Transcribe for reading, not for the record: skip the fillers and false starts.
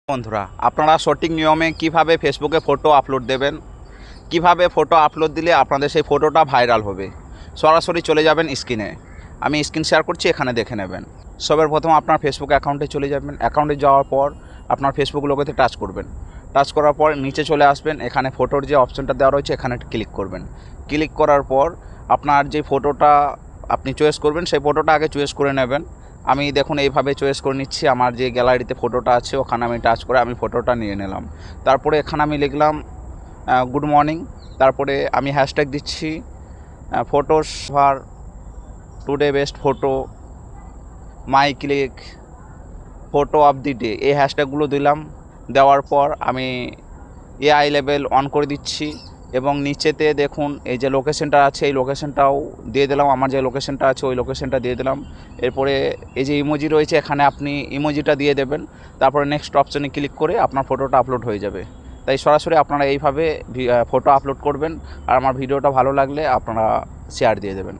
বন্ধুরা, আপনারা সঠিক নিয়মে কিভাবে ফেসবুকে ফটো আপলোড দেবেন, কিভাবে ফটো আপলোড দিলে আপনাদের সেই ফটোটা ভাইরাল হবে, সরাসরি চলে যাবেন স্ক্রিনে। আমি স্ক্রিন শেয়ার করছি, এখানে দেখে নেবেন। সবার প্রথম আপনার ফেসবুক অ্যাকাউন্টে চলে যাবেন। অ্যাকাউন্টে যাওয়ার পর আপনার ফেসবুক লোগোতে টাচ করবেন। টাচ করার পর নিচে চলে আসবেন, এখানে ফটোর যে অপশানটা দেওয়া রয়েছে এখানে ক্লিক করবেন। ক্লিক করার পর আপনার যে ফটোটা আপনি চয়েস করবেন সেই ফটোটা আগে চয়েস করে নেবেন। আমি দেখুন এইভাবে চয়েস করে নিচ্ছি। আমার যে গ্যালারিতে ফটোটা আছে ওখানে আমি টাচ করে আমি ফটোটা নিয়ে নিলাম। তারপরে এখানে আমি লিখলাম গুড মর্নিং। তারপরে আমি হ্যাশট্যাগ দিচ্ছি photos for today best photo, my click, photo of the day, এই হ্যাশট্যাগুলো দিলাম। দেওয়ার পর আমি এআই লেভেল অন করে দিচ্ছি এবং নিচেতে দেখুন এই যে লোকেশনটা আছে এই লোকেশনটাও দিয়ে দিলাম। আমার যে লোকেশনটা আছে ওই লোকেশনটা দিয়ে দিলাম। এরপরে এই যে ইমোজি রয়েছে এখানে আপনি ইমোজিটা দিয়ে দেবেন। তারপরে নেক্সট অপশানে ক্লিক করে আপনার ফটোটা আপলোড হয়ে যাবে। তাই সরাসরি আপনারা এইভাবে ফটো আপলোড করবেন। আর আমার ভিডিওটা ভালো লাগলে আপনারা শেয়ার দিয়ে দেবেন।